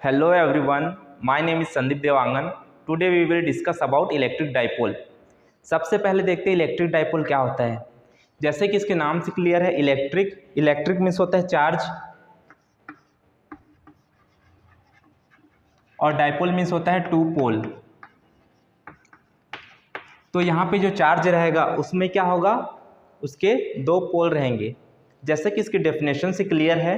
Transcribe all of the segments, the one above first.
Hello everyone, my name is Sandeep Devangan. Today we will discuss about electric dipole. सबसे पहले देखते हैं electric dipole क्या होता है। जैसे कि इसके नाम से क्लियर है, इलेक्ट्रिक मीन्स होता है चार्ज और डाइपोल मीन्स होता है टू पोल। तो यहाँ पे जो चार्ज रहेगा उसमें क्या होगा, उसके दो पोल रहेंगे। जैसे कि इसकी डेफिनेशन से क्लियर है,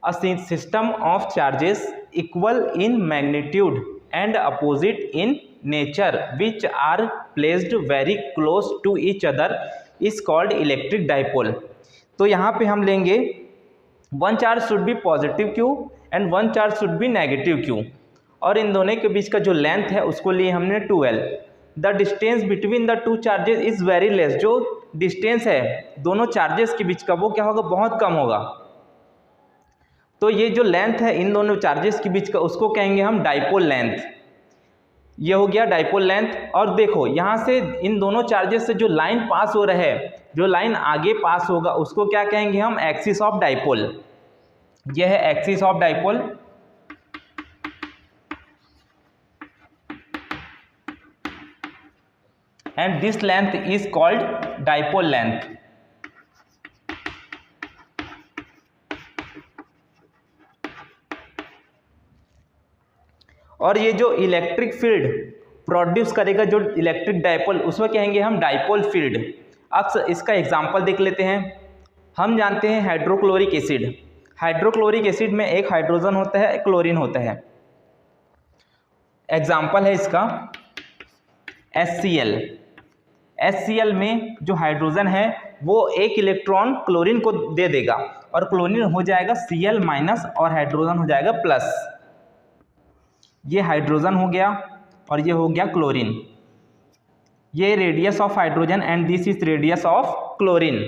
a system of charges equal in magnitude and opposite in nature which are placed very close to each other is called electric dipole. तो यहाँ पे हम लेंगे one charge should be positive Q and one charge should be negative Q, और इन दोनों के बीच का जो लेंथ है उसको लिए हमने 2L। The distance between the two charges is very less. जो डिस्टेंस है दोनों चार्जेस के बीच का वो क्या होगा, बहुत कम होगा। तो ये जो लेंथ है इन दोनों चार्जेस के बीच का उसको कहेंगे हम डाइपोल लेंथ। ये हो गया डाइपोल लेंथ। और देखो यहाँ से इन दोनों चार्जेस से जो लाइन पास हो रहा है, जो लाइन आगे पास होगा उसको क्या कहेंगे हम, एक्सिस ऑफ डाइपोल। ये है axis of dipole. And this length is called dipole length. और ये जो इलेक्ट्रिक फील्ड प्रोड्यूस करेगा जो इलेक्ट्रिक डाइपोल, उसमें कहेंगे हम डाइपोल फील्ड। अब इसका एग्जांपल देख लेते हैं। हम जानते हैं हाइड्रोक्लोरिक एसिड। हाइड्रोक्लोरिक एसिड में एक हाइड्रोजन होता है, एक क्लोरीन होता है। एग्जांपल है इसका HCl। HCl में जो हाइड्रोजन है वो एक इलेक्ट्रॉन क्लोरीन को दे देगा और क्लोरीन हो जाएगा Cl माइनस और हाइड्रोजन हो जाएगा प्लस। ये हाइड्रोजन हो गया और ये हो गया क्लोरीन। ये radius of hydrogen and this is radius of chlorine.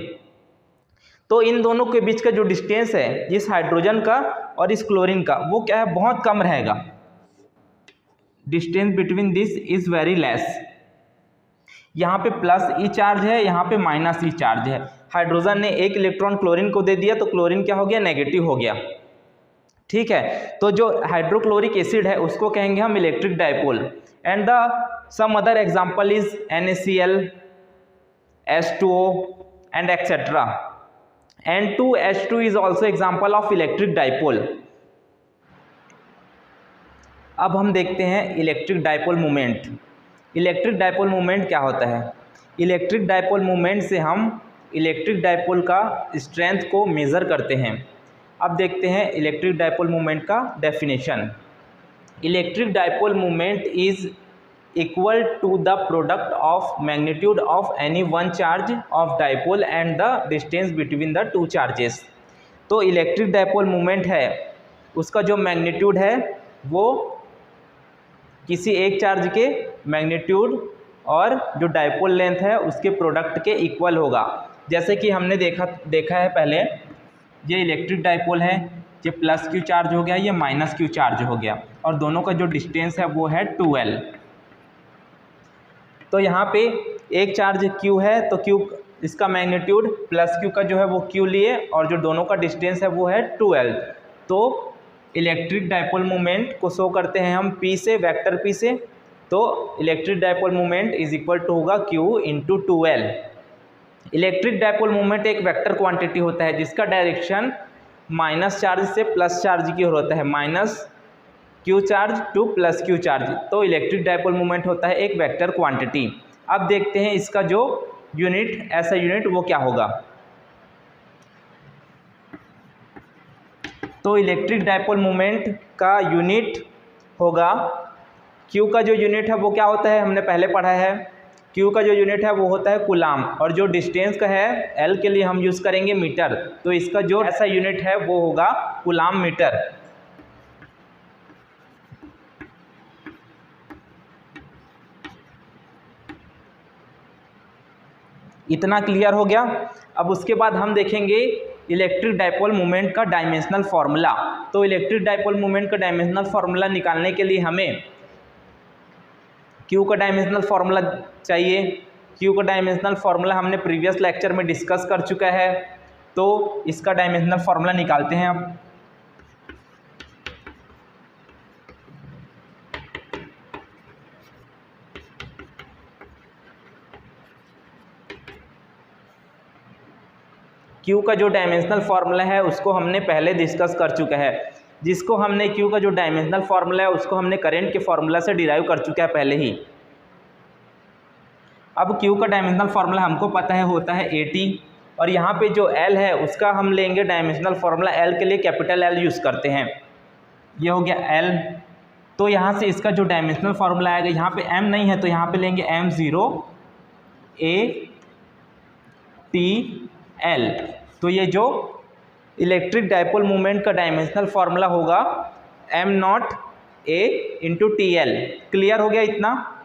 तो इन दोनों के बीच का जो डिस्टेंस है इस हाइड्रोजन का और इस क्लोरीन का, वो क्या है, बहुत कम रहेगा। Distance between this is very less. यहाँ पे प्लस ई चार्ज है, यहाँ पे माइनस ई चार्ज है। हाइड्रोजन ने एक इलेक्ट्रॉन क्लोरीन को दे दिया तो क्लोरीन क्या हो गया, नेगेटिव हो गया। ठीक है, तो जो हाइड्रोक्लोरिक एसिड है उसको कहेंगे हम electric dipole. And the some other example is NaCl, H2O and etcetera. N2H2 is also example of electric dipole. अब हम देखते हैं electric dipole moment. Electric dipole moment क्या होता है। इलेक्ट्रिक डाइपोल मोमेंट से हम इलेक्ट्रिक डाइपोल का स्ट्रेंथ को मेज़र करते हैं। अब देखते हैं इलेक्ट्रिक डाइपोल मोमेंट का definition. Electric dipole moment is equal to the product of magnitude of any one charge of dipole and the distance between the two charges. तो electric dipole moment है उसका जो मैग्नीट्यूड है वो किसी एक charge के मैग्नीट्यूड और जो डाइपोल लेंथ है उसके प्रोडक्ट के इक्वल होगा। जैसे कि हमने देखा है पहले, ये इलेक्ट्रिक डाइपोल है, ये प्लस क्यू चार्ज हो गया, ये माइनस क्यू चार्ज हो गया, और दोनों का जो डिस्टेंस है वो है 2L। तो यहाँ पे एक चार्ज क्यू है तो क्यू इसका मैग्नीट्यूड प्लस क्यू का जो है वो क्यू लिए, और जो दोनों का डिस्टेंस है वो है 2L। तो इलेक्ट्रिक डाइपोल मोमेंट को शो करते हैं हम P से, वेक्टर P से। तो electric dipole moment is equal to होगा Q into 2L। Electric dipole moment एक वेक्टर क्वांटिटी होता है जिसका डायरेक्शन माइनस चार्ज से प्लस चार्ज की ओर होता है, minus Q charge to plus Q charge. तो इलेक्ट्रिक डाइपोल मोमेंट होता है एक वेक्टर क्वांटिटी। अब देखते हैं इसका जो यूनिट, ऐसा यूनिट वो क्या होगा। तो इलेक्ट्रिक डाइपोल मोमेंट का यूनिट होगा, क्यू का जो यूनिट है वो क्या होता है, हमने पहले पढ़ा है। क्यू का जो यूनिट है वो होता है कूलाम, और जो डिस्टेंस का है एल के लिए हम यूज़ करेंगे मीटर। तो इसका जो ऐसा यूनिट है वो होगा कूलाम मीटर। इतना क्लियर हो गया। अब उसके बाद हम देखेंगे इलेक्ट्रिक डाइपोल मोमेंट का डायमेंशनल फार्मूला। तो इलेक्ट्रिक डाइपोल मोमेंट का डायमेंशनल फार्मूला निकालने के लिए हमें क्यू का डायमेंशनल फार्मूला चाहिए। क्यू का डायमेंशनल फार्मूला हमने प्रीवियस लेक्चर में डिस्कस कर चुका है, तो इसका डायमेंशनल फार्मूला निकालते हैं अब। क्यू का जो डायमेंशनल फार्मूला है उसको हमने पहले डिस्कस कर चुका है, जिसको हमने क्यू का जो डायमेंशनल फार्मूला है उसको हमने करंट के फार्मूला से डिराइव कर चुका है पहले ही। अब क्यू का डायमेंशनल फार्मूला हमको पता है होता है AT, और यहाँ पे जो L है उसका हम लेंगे डायमेंशनल फार्मूला, L के लिए कैपिटल L यूज़ करते हैं। ये हो गया L, तो यहाँ से इसका जो डायमेंशनल फार्मूला आएगा, यहाँ पे M नहीं है तो यहाँ पे लेंगे M0 ATL। तो ये जो इलेक्ट्रिक डायपोल मोमेंट का डायमेंशनल फार्मूला होगा M0 A × TL। क्लियर हो गया इतना?